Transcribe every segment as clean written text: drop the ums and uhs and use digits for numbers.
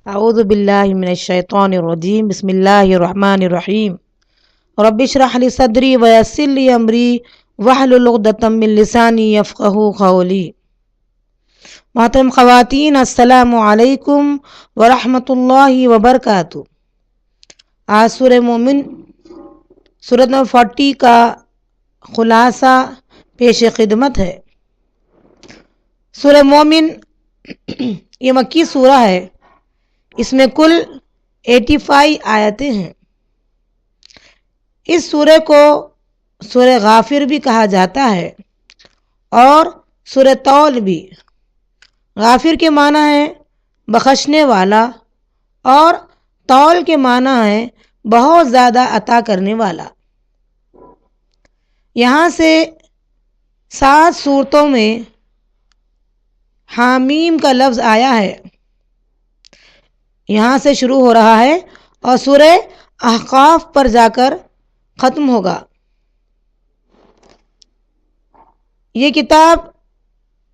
اعوذ باللہ من الشیطان الرجیم بسم اللہ الرحمن الرحیم رب اشرح لی صدری ویسر لی امری واحلل عقدۃ من لسانی یفقہوا قولی۔ محترم خواتین، السلام علیکم ورحمۃ اللہ وبرکاتہ۔ آج سورہ مومن سورۃ نمبر 40 کا خلاصہ پیش خدمت ہے۔ سورہ مومن یہ مکی سورہ ہے، اس میں کل 85 آیتیں ہیں۔ اس سورہ کو سورہ غافر بھی کہا جاتا ہے اور سورہ طول بھی۔ غافر کے معنی ہے بخشنے والا اور طول کے معنی ہے بہت زیادہ عطا کرنے والا۔ یہاں سے 7 صورتوں میں حامیم کا لفظ آیا ہے، یہاں سے شروع ہو رہا ہے اور سورہ احقاف پر جا کر ختم ہوگا۔ یہ کتاب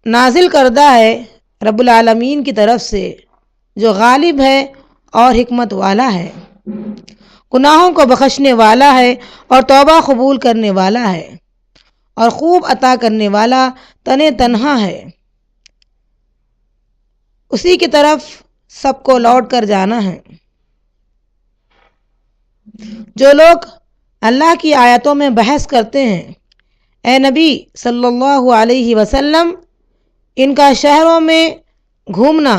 نازل کردہ ہے رب العالمین کی طرف سے، جو غالب ہے اور حکمت والا ہے، گناہوں کو بخشنے والا ہے اور توبہ قبول کرنے والا ہے اور خوب عطا کرنے والا تنہا ہے۔ اسی کی طرف سب کو لوٹ کر جانا ہے۔ جو لوگ اللہ کی آیتوں میں بحث کرتے ہیں، اے نبی صلی اللہ علیہ وسلم، ان کا شہروں میں گھومنا،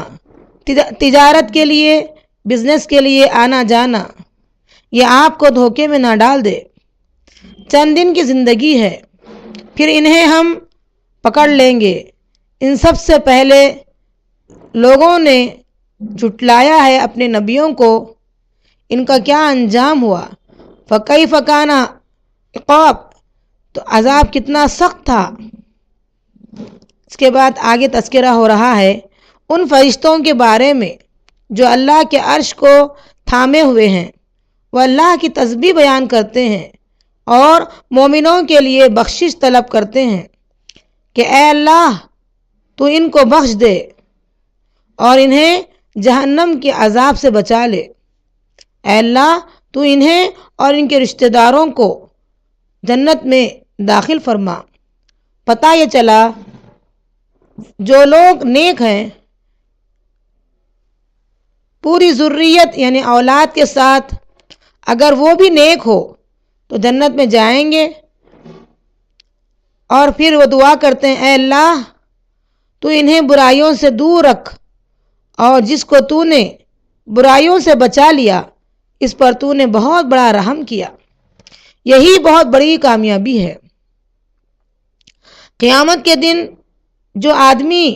تجارت کے لیے، بزنس کے لیے آنا جانا، یہ آپ کو دھوکے میں نہ ڈال دے۔ چند دن کی زندگی ہے، پھر انہیں ہم پکڑ لیں گے۔ ان سب سے پہلے لوگوں نے جھٹلایا ہے اپنے نبیوں کو، ان کا کیا انجام ہوا؟ فَكَيْفَ كَانَ عِقَابِ، تو عذاب کتنا سخت تھا۔ اس کے بعد آگے تذکرہ ہو رہا ہے ان فرشتوں کے بارے میں جو اللہ کے عرش کو تھامے ہوئے ہیں، وہ اللہ کی تسبیح بیان کرتے ہیں اور مومنوں کے لیے بخشش طلب کرتے ہیں کہ اے اللہ تو ان کو بخش دے اور انہیں جہنم کے عذاب سے بچا لے۔ اے اللہ تو انہیں اور ان کے رشتہ داروں کو جنت میں داخل فرما۔ پتہ یہ چلا جو لوگ نیک ہیں، پوری ذریت یعنی اولاد کے ساتھ، اگر وہ بھی نیک ہو تو جنت میں جائیں گے۔ اور پھر وہ دعا کرتے ہیں اے اللہ تو انہیں برائیوں سے دور رکھ، اور جس کو تو نے برائیوں سے بچا لیا اس پر تو نے بہت بڑا رحم کیا۔ یہی بہت بڑی کامیابی ہے۔ قیامت کے دن جو آدمی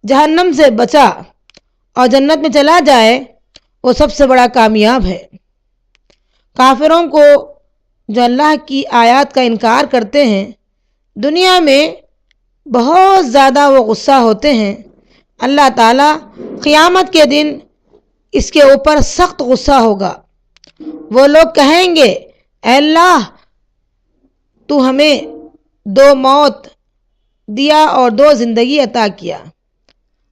جہنم سے بچا اور جنت میں چلا جائے وہ سب سے بڑا کامیاب ہے۔ کافروں کو جو اللہ کی آیات کا انکار کرتے ہیں، دنیا میں بہت زیادہ وہ غصہ ہوتے ہیں۔ اللہ تعالیٰ قیامت کے دن اس کے اوپر سخت غصہ ہوگا۔ وہ لوگ کہیں گے اے اللہ تو ہمیں 2 موت دیا اور 2 زندگی عطا کیا،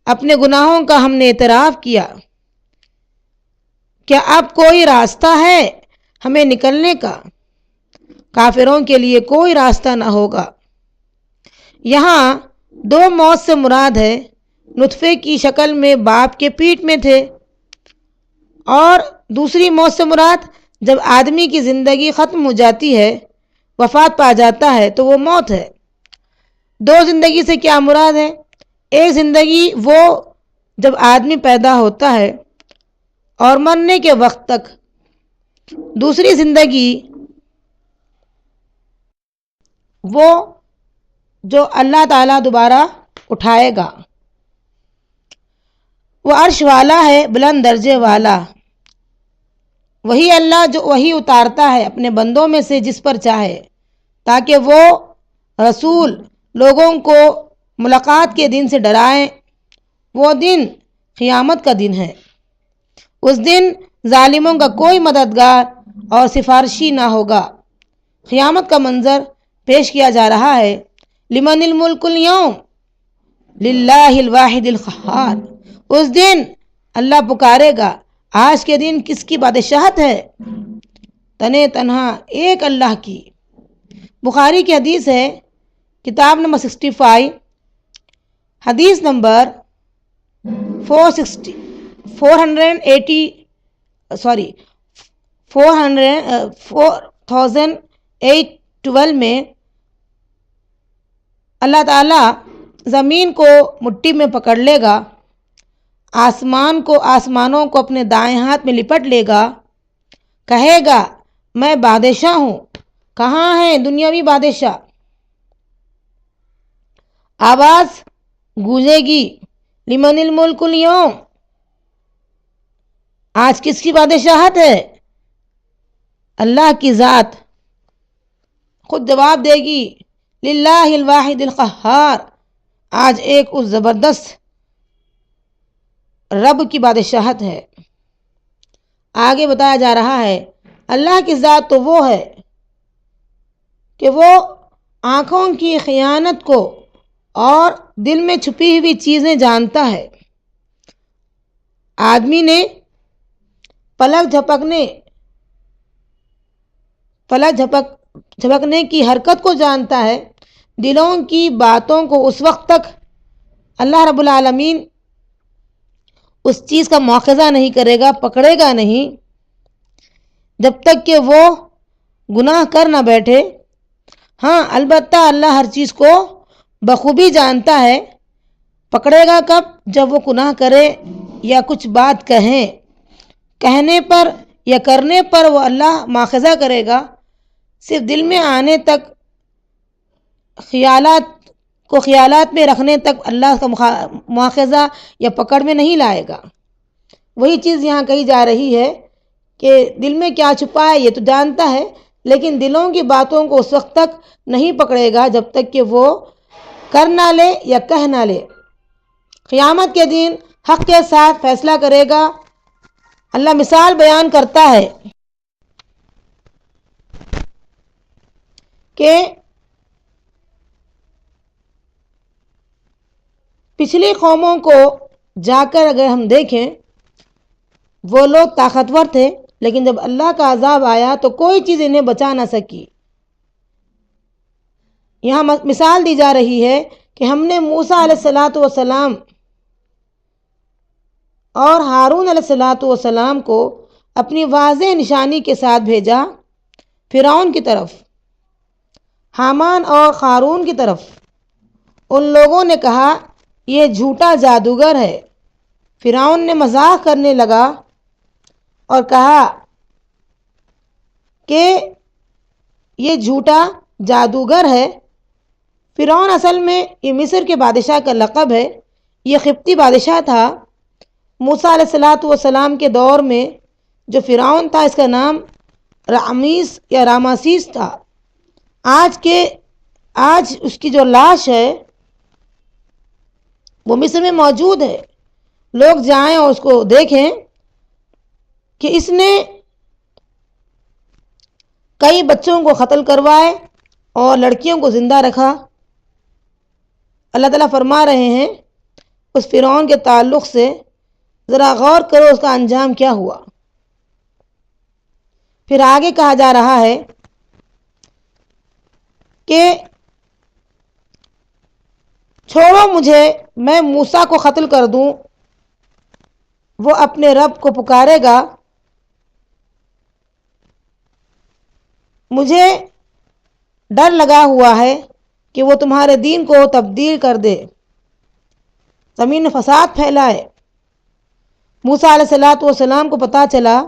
اپنے گناہوں کا ہم نے اعتراف کیا، کیا اب کوئی راستہ ہے ہمیں نکلنے کا؟ کافروں کے لیے کوئی راستہ نہ ہوگا۔ یہاں 2 موت سے مراد ہے، نطفے کی شکل میں باپ کے پیٹ میں تھے، اور دوسری موت سے مراد جب آدمی کی زندگی ختم ہو جاتی ہے، وفات پا جاتا ہے تو وہ موت ہے۔ 2 زندگی سے کیا مراد ہے؟ ایک زندگی وہ جب آدمی پیدا ہوتا ہے اور مرنے کے وقت تک، دوسری زندگی وہ جو اللہ تعالیٰ دوبارہ اٹھائے گا۔ وہ عرش والا ہے، بلند درجے والا، وہی اللہ جو وہی اتارتا ہے اپنے بندوں میں سے جس پر چاہے، تاکہ وہ رسول لوگوں کو ملاقات کے دن سے ڈرائیں۔ وہ دن قیامت کا دن ہے۔ اس دن ظالموں کا کوئی مددگار اور سفارشی نہ ہوگا۔ قیامت کا منظر پیش کیا جا رہا ہے۔ لمن الملک اليوم للہ الواحد القہار۔ اس دن اللہ پکارے گا آج کے دن کس کی بادشاہت ہے؟ تنے تنہا ایک اللہ کی۔ بخاری کی حدیث ہے، کتاب نمبر 65، حدیث نمبر 4812 میں اللہ تعالیٰ زمین کو مٹھی میں پکڑ لے گا، آسمانوں کو اپنے دائیں ہاتھ میں لپٹ لے گا، کہے گا میں بادشاہ ہوں، کہاں ہے دنیاوی بادشاہ؟ آواز گونجے گی، لمن الملک اليوم، آج کس کی بادشاہت ہے؟ اللہ کی ذات خود جواب دے گی، للہ الواحد القہار، آج ایک اس زبردست رب کی بادشاہت ہے۔ آگے بتایا جا رہا ہے اللہ کی ذات تو وہ ہے کہ وہ آنکھوں کی خیانت کو اور دل میں چھپی ہوئی چیزیں جانتا ہے۔ آدمی نے پلک جھپکنے کی حرکت کو جانتا ہے، دلوں کی باتوں کو اس وقت تک اللہ رب العالمین اس چیز کا مواخذہ نہیں کرے گا، پکڑے گا نہیں، جب تک کہ وہ گناہ کر نہ بیٹھے۔ ہاں البتہ اللہ ہر چیز کو بخوبی جانتا ہے، پکڑے گا کب؟ جب وہ گناہ کرے یا کچھ بات کہنے پر یا کرنے پر وہ اللہ مواخذہ کرے گا، صرف دل میں آنے تک، خیالات میں رکھنے تک اللہ کا مواخذہ یا پکڑ میں نہیں لائے گا۔ وہی چیز یہاں کہی جا رہی ہے کہ دل میں کیا چھپا ہے یہ تو جانتا ہے، لیکن دلوں کی باتوں کو اس وقت تک نہیں پکڑے گا جب تک کہ وہ کر نہ لے یا کہہ نہ لے۔ قیامت کے دن حق کے ساتھ فیصلہ کرے گا۔ اللہ مثال بیان کرتا ہے کہ پچھلی قوموں کو جا کر اگر ہم دیکھیں، وہ لوگ طاقتور تھے، لیکن جب اللہ کا عذاب آیا تو کوئی چیز انہیں بچا نہ سکی۔ یہاں مثال دی جا رہی ہے کہ ہم نے موسیٰ علیہ السلام اور ہارون علیہ السلام کو اپنی واضح نشانی کے ساتھ بھیجا فرعون کی طرف، حامان اور قارون کی طرف۔ ان لوگوں نے کہا یہ جھوٹا جادوگر ہے۔ فرعون نے مذاق کرنے لگا اور کہا کہ یہ جھوٹا جادوگر ہے۔ فرعون اصل میں یہ مصر کے بادشاہ کا لقب ہے، یہ قبطی بادشاہ تھا۔ موسیٰ علیہ السلام کے دور میں جو فرعون تھا اس کا نام رامسیس تھا۔ آج اس کی جو لاش ہے وہ مصر میں موجود ہے۔ لوگ جائیں اور اس کو دیکھیں کہ اس نے کئی بچوں کو قتل کروائے اور لڑکیوں کو زندہ رکھا۔ اللہ تعالیٰ فرما رہے ہیں اس فرعون کے تعلق سے ذرا غور کرو اس کا انجام کیا ہوا۔ پھر آگے کہا جا رہا ہے کہ چھوڑو مجھے، میں موسیٰ کو قتل کر دوں۔ وہ اپنے رب کو پکارے گا، مجھے ڈر لگا ہوا ہے کہ وہ تمہارے دین کو تبدیل کر دے، زمین میں فساد پھیلائے۔ موسیٰ علیہ السلام کو پتہ چلا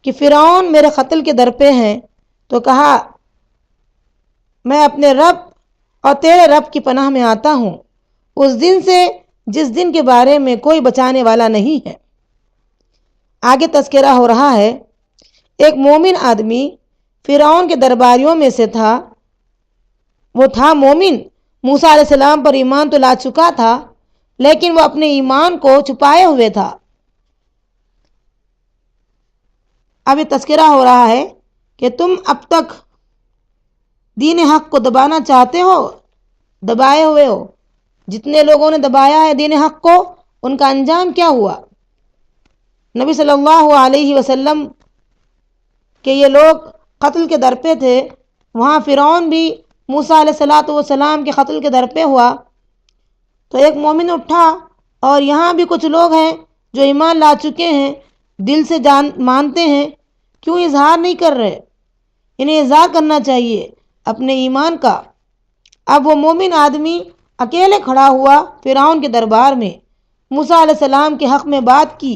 کہ فرعون میرے قتل کے در پہ ہیں، تو کہا میں اپنے رب اور تیرے رب کی پناہ میں آتا ہوں، اس دن سے جس دن کے بارے میں کوئی بچانے والا نہیں ہے۔ آگے تذکرہ ہو رہا ہے ایک مومن آدمی فرعون کے درباریوں میں سے تھا۔ وہ تھا مومن، موسیٰ علیہ السلام پر ایمان تو لا چکا تھا، لیکن وہ اپنے ایمان کو چھپائے ہوئے تھا۔ اب یہ تذکرہ ہو رہا ہے کہ تم اب تک دین حق کو دبانا چاہتے ہو، دبائے ہوئے ہو۔ جتنے لوگوں نے دبایا ہے دین حق کو، ان کا انجام کیا ہوا؟ نبی صلی اللہ علیہ وسلم کہ یہ لوگ قتل کے در پہ تھے، وہاں فرعون بھی موسیٰ علیہ الصلاۃ والسلام کے قتل کے در پہ ہوا، تو ایک مومن اٹھا اور یہاں بھی کچھ لوگ ہیں جو ایمان لا چکے ہیں، دل سے مانتے ہیں، کیوں اظہار نہیں کر رہے؟ انہیں اظہار کرنا چاہیے اپنے ایمان کا۔ اب وہ مومن آدمی اکیلے کھڑا ہوا فرعون کے دربار میں، موسیٰ علیہ السلام کے حق میں بات کی،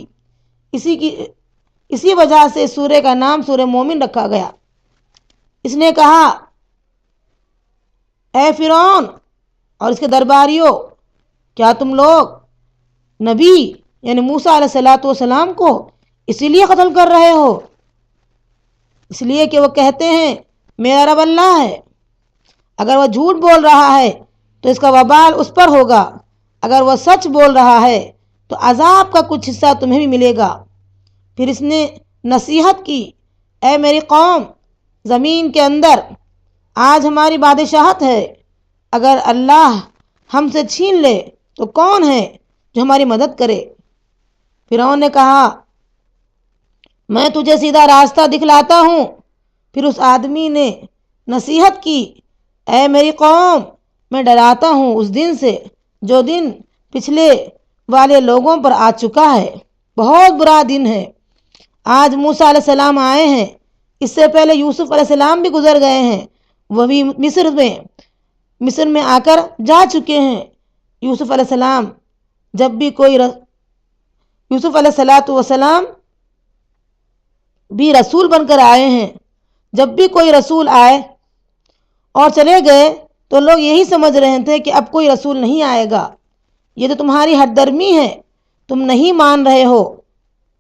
اسی وجہ سے سورہ کا نام سورہ مومن رکھا گیا۔ اس نے کہا، اے فرعون اور اس کے درباریوں، کیا تم لوگ نبی یعنی موسیٰ علیہ الصلاۃ والسلام کو اسی لیے قتل کر رہے ہو؟ اس لیے کہ وہ کہتے ہیں میرا رب اللہ ہے۔ اگر وہ جھوٹ بول رہا ہے تو اس کا وبال اس پر ہوگا، اگر وہ سچ بول رہا ہے تو عذاب کا کچھ حصہ تمہیں بھی ملے گا۔ پھر اس نے نصیحت کی، اے میری قوم، زمین کے اندر آج ہماری بادشاہت ہے، اگر اللہ ہم سے چھین لے تو کون ہے جو ہماری مدد کرے؟ فرعون نے کہا، میں تجھے سیدھا راستہ دکھلاتا ہوں۔ پھر اس آدمی نے نصیحت کی، اے میری قوم، میں ڈراتا ہوں اس دن سے جو دن پچھلے والے لوگوں پر آ چکا ہے، بہت برا دن ہے۔ آج موسیٰ علیہ السلام آئے ہیں، اس سے پہلے یوسف علیہ السلام بھی گزر گئے ہیں، وہ بھی مصر میں آ کر جا چکے ہیں۔ یوسف علیہ السلام یوسف علیہ الصلاۃ والسلام بھی رسول بن کر آئے ہیں۔ جب بھی کوئی رسول آئے اور چلے گئے تو لوگ یہی سمجھ رہے تھے کہ اب کوئی رسول نہیں آئے گا، یہ تو تمہاری ہٹ درمی ہے، تم نہیں مان رہے ہو۔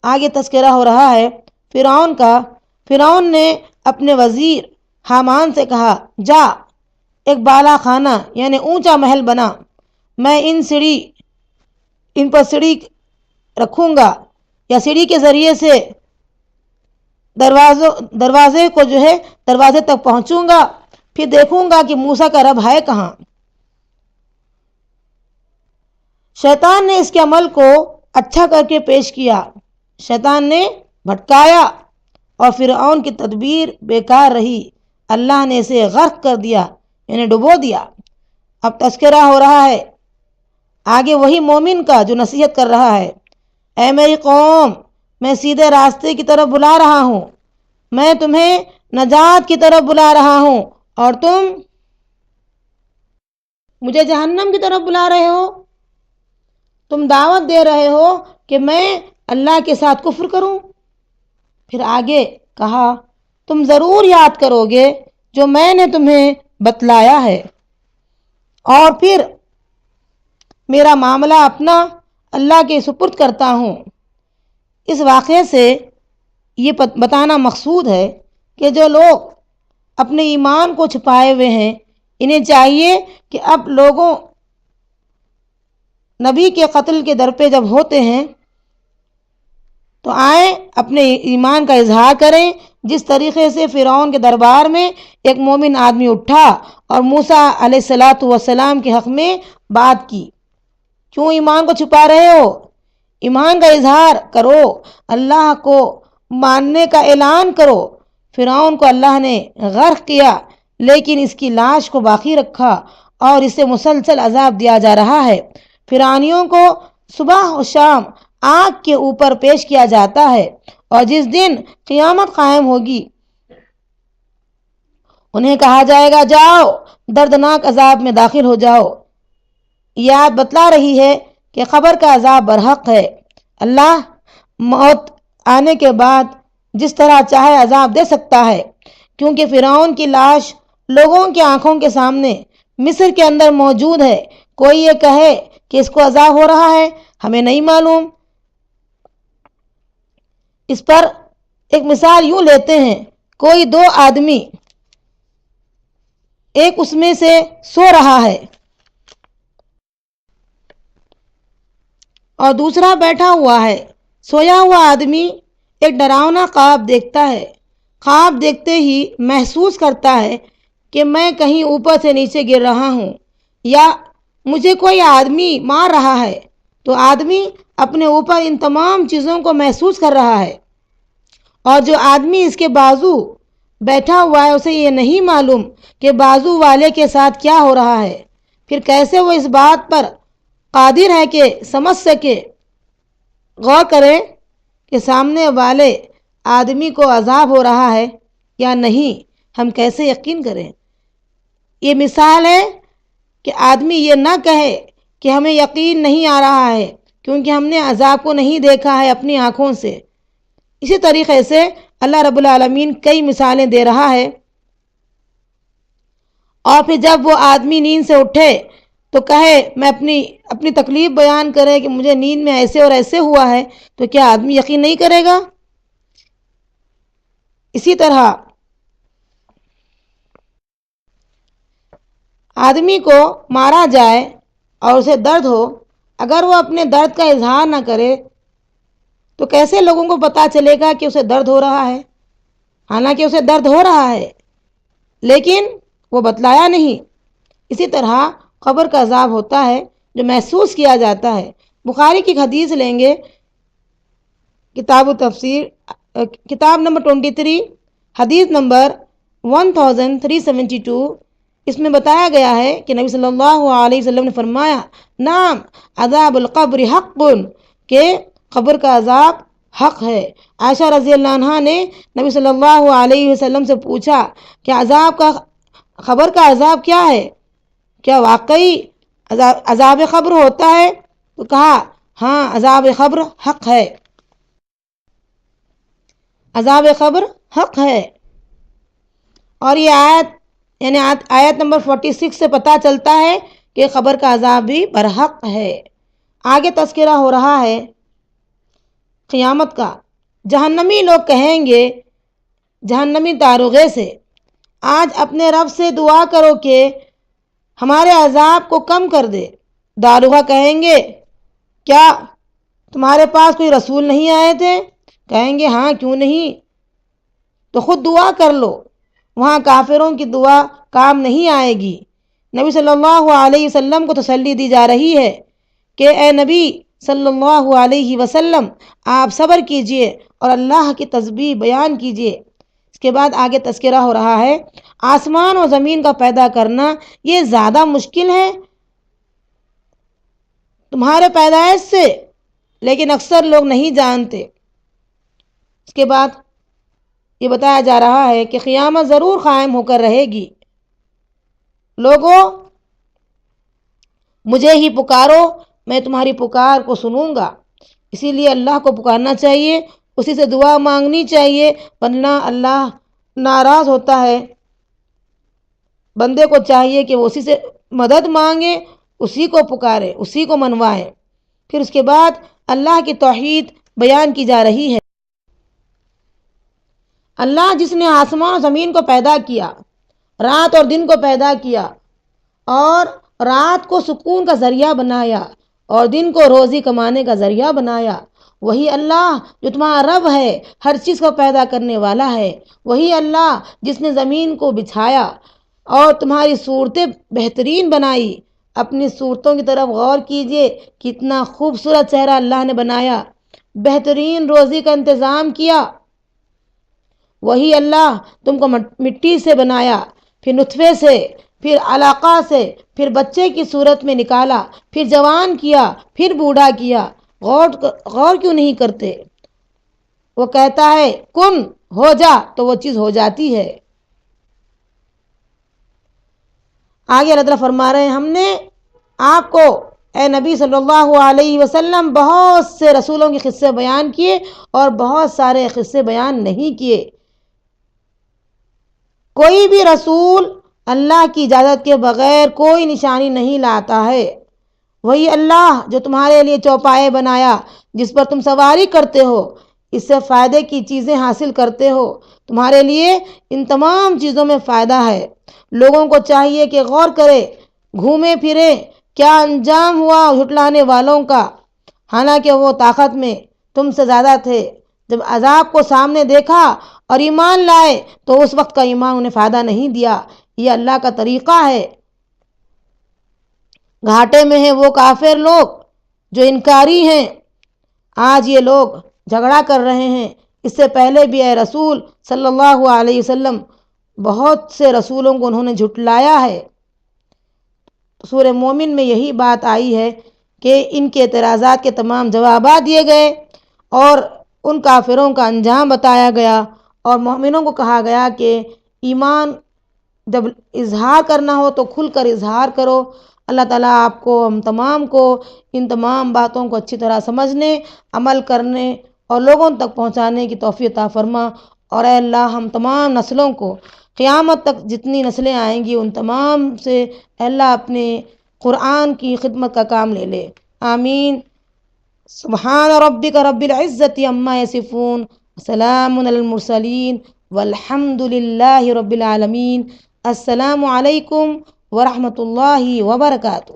آگے تذکرہ ہو رہا ہے فرعون کا۔ فرعون نے اپنے وزیر حامان سے کہا، جا ایک بالا خانہ یعنی اونچا محل بنا، میں ان پر سیڑھی رکھوں گا یا سیڑھی کے ذریعے سے دروازے تک پہنچوں گا، پھر دیکھوں گا کہ موسیٰ کا رب ہے کہاں۔ شیطان نے اس کے عمل کو اچھا کر کے پیش کیا، شیطان نے بھٹکایا اور فرعون کی تدبیر بیکار رہی، اللہ نے اسے غرق کر دیا یعنی ڈبو دیا۔ اب تذکرہ ہو رہا ہے آگے وہی مومن کا جو نصیحت کر رہا ہے، اے میری قوم، میں سیدھے راستے کی طرف بلا رہا ہوں، میں تمہیں نجات کی طرف بلا رہا ہوں اور تم مجھے جہنم کی طرف بلا رہے ہو۔ تم دعوت دے رہے ہو کہ میں اللہ کے ساتھ کفر کروں۔ پھر آگے کہا، تم ضرور یاد کرو گے جو میں نے تمہیں بتلایا ہے، اور پھر میرا معاملہ اپنا اللہ کے سپرد کرتا ہوں۔ اس واقعے سے یہ بتانا مقصود ہے کہ جو لوگ اپنے ایمان کو چھپائے ہوئے ہیں، انہیں چاہیے کہ اب لوگوں نبی کے قتل کے در پہ جب ہوتے ہیں تو آئیں اپنے ایمان کا اظہار کریں، جس طریقے سے فرعون کے دربار میں ایک مومن آدمی اٹھا اور موسیٰ علیہ الصلاۃ والسلام کے حق میں بات کی۔ کیوں ایمان کو چھپا رہے ہو؟ ایمان کا اظہار کرو، اللہ کو ماننے کا اعلان کرو۔ فرعون کو اللہ نے غرق کیا، لیکن اس کی لاش کو باقی رکھا اور اسے مسلسل عذاب دیا جا رہا ہے۔ فرعونیوں کو صبح و شام آگ کے اوپر پیش کیا جاتا ہے، اور جس دن قیامت قائم ہوگی انہیں کہا جائے گا، جاؤ دردناک عذاب میں داخل ہو جاؤ۔ یہ آیت بتلا رہی ہے کہ قبر کا عذاب برحق ہے۔ اللہ موت آنے کے بعد جس طرح چاہے عذاب دے سکتا ہے، کیونکہ فرعون کی لاش لوگوں کی آنکھوں کے سامنے مصر کے اندر موجود ہے۔ کوئی یہ کہے کہ اس کو عذاب ہو رہا ہے، ہمیں نہیں معلوم۔ اس پر ایک مثال یوں لیتے ہیں، کوئی دو آدمی، ایک اس میں سے سو رہا ہے اور دوسرا بیٹھا ہوا ہے۔ سویا ہوا آدمی ایک ڈراؤنا خواب دیکھتا ہے۔ خواب دیکھتے ہی محسوس کرتا ہے کہ میں کہیں اوپر سے نیچے گر رہا ہوں یا مجھے کوئی آدمی مار رہا ہے، تو آدمی اپنے اوپر ان تمام چیزوں کو محسوس کر رہا ہے، اور جو آدمی اس کے بازو بیٹھا ہوا ہے اسے یہ نہیں معلوم کہ بازو والے کے ساتھ کیا ہو رہا ہے، پھر کیسے وہ اس بات پر قادر ہے کہ سمجھ سکے، غور کریں کہ سامنے والے آدمی کو عذاب ہو رہا ہے یا نہیں، ہم کیسے یقین کریں؟ یہ مثال ہے کہ آدمی یہ نہ کہے کہ ہمیں یقین نہیں آ رہا ہے کیونکہ ہم نے عذاب کو نہیں دیکھا ہے اپنی آنکھوں سے۔ اسی طریقے سے اللہ رب العالمین کئی مثالیں دے رہا ہے، اور پھر جب وہ آدمی نیند سے اٹھے تو کہے، میں اپنی تکلیف بیان کرے کہ مجھے نیند میں ایسے اور ایسے ہوا ہے، تو کیا آدمی یقین نہیں کرے گا؟ اسی طرح آدمی کو مارا جائے اور اسے درد ہو، اگر وہ اپنے درد کا اظہار نہ کرے تو کیسے لوگوں کو پتا چلے گا کہ اسے درد ہو رہا ہے؟ حالانکہ اسے درد ہو رہا ہے لیکن وہ بتلایا نہیں۔ اسی طرح قبر کا عذاب ہوتا ہے جو محسوس کیا جاتا ہے۔ بخاری کی حدیث لیں گے، کتاب تفسیر، کتاب نمبر 23، حدیث نمبر 1372، اس میں بتایا گیا ہے کہ نبی صلی اللہ علیہ وسلم نے فرمایا، نام عذاب القبر حق، کہ قبر کا عذاب حق ہے۔ عائشہ رضی اللہ عنہا نے نبی صلی اللہ علیہ وسلم سے پوچھا کہ قبر کا عذاب کیا ہے؟ کیا واقعی عذاب قبر ہوتا ہے؟ تو کہا، ہاں، عذاب قبر حق ہے، عذاب قبر حق ہے۔ اور یہ آیت یعنی آیت نمبر 46 سے پتہ چلتا ہے کہ قبر کا عذاب بھی برحق ہے۔ آگے تذکرہ ہو رہا ہے قیامت کا۔ جہنمی لوگ کہیں گے جہنمی داروغے سے، آج اپنے رب سے دعا کرو کہ ہمارے عذاب کو کم کر دے۔ داروغہ کہیں گے، کیا تمہارے پاس کوئی رسول نہیں آئے تھے؟ کہیں گے، ہاں، کیوں نہیں، تو خود دعا کر لو۔ وہاں کافروں کی دعا کام نہیں آئے گی۔ نبی صلی اللہ علیہ وسلم کو تسلی دی جا رہی ہے کہ اے نبی صلی اللہ علیہ وسلم، آپ صبر کیجئے اور اللہ کی تسبیح بیان کیجئے۔ اس کے بعد آگے تذکرہ ہو رہا ہے، آسمان اور زمین کا پیدا کرنا یہ زیادہ مشکل ہے تمہارے پیدائش سے، لیکن اکثر لوگ نہیں جانتے۔ اس کے بعد یہ بتایا جا رہا ہے کہ قیامت ضرور قائم ہو کر رہے گی۔ لوگوں، مجھے ہی پکارو، میں تمہاری پکار کو سنوں گا۔ اسی لیے اللہ کو پکارنا چاہیے، اسی سے دعا مانگنی چاہیے، ورنہ اللہ ناراض ہوتا ہے۔ بندے کو چاہیے کہ وہ اسی سے مدد مانگے، اسی کو پکارے، اسی کو منوائے۔ پھر اس کے بعد اللہ کی توحید بیان کی جا رہی ہے۔ اللہ جس نے آسمان اور زمین کو پیدا کیا، رات اور دن کو پیدا کیا، اور رات کو سکون کا ذریعہ بنایا اور دن کو روزی کمانے کا ذریعہ بنایا، وہی اللہ جو تمہارا رب ہے، ہر چیز کو پیدا کرنے والا ہے۔ وہی اللہ جس نے زمین کو بچھایا اور تمہاری صورتیں بہترین بنائی۔ اپنی صورتوں کی طرف غور کیجئے، کتنا خوبصورت چہرہ اللہ نے بنایا، بہترین روزی کا انتظام کیا۔ وہی اللہ تم کو مٹی سے بنایا، پھر نطفے سے، پھر علقہ سے، پھر بچے کی صورت میں نکالا، پھر جوان کیا، پھر بوڑھا کیا۔ غور کیوں نہیں کرتے؟ وہ کہتا ہے کن ہو جا تو وہ چیز ہو جاتی ہے۔ آگے اللہ تعالیٰ فرما رہے ہیں، ہم نے آپ کو اے نبی صلی اللہ علیہ وسلم بہت سے رسولوں کے قصے بیان کیے اور بہت سارے قصے بیان نہیں کیے۔ کوئی بھی رسول اللہ کی اجازت کے بغیر کوئی نشانی نہیں لاتا ہے۔ وہی اللہ جو تمہارے لیے چوپائے بنایا، جس پر تم سواری کرتے ہو، اس سے فائدے کی چیزیں حاصل کرتے ہو۔ تمہارے لیے ان تمام چیزوں میں فائدہ ہے۔ لوگوں کو چاہیے کہ غور کرے، گھومے پھرے، کیا انجام ہوا جھٹلانے والوں کا، حالانکہ وہ طاقت میں تم سے زیادہ تھے۔ جب عذاب کو سامنے دیکھا اور ایمان لائے تو اس وقت کا ایمان انہیں فائدہ نہیں دیا۔ یہ اللہ کا طریقہ ہے۔ گھاٹے میں ہیں وہ کافر لوگ جو انکاری ہیں، آج یہ لوگ جھگڑا کر رہے ہیں، اس سے پہلے بھی اے رسول صلی اللہ علیہ وسلم بہت سے رسولوں کو انہوں نے جھٹلایا ہے۔ سورہ مومن میں یہی بات آئی ہے کہ ان کے اعتراضات کے تمام جوابات دیے گئے اور ان کافروں کا انجام بتایا گیا، اور مومنوں کو کہا گیا کہ ایمان جب اظہار کرنا ہو تو کھل کر اظہار کرو۔ اللہ تعالیٰ آپ کو، ہم تمام کو ان تمام باتوں کو اچھی طرح سمجھنے، عمل کرنے اور لوگوں تک پہنچانے کی توفیق عطا فرما۔ اور اے اللہ ہم تمام نسلوں کو، قیامت تک جتنی نسلیں آئیں گی ان تمام سے اے اللہ اپنے قرآن کی خدمت کا کام لے لے، آمین۔ سبحان ربک رب العزت عما یصفون، سلام علی المرسلین والحمد للہ رب العالمین۔ السلام علیکم ورحمۃ اللہ وبرکاتہ۔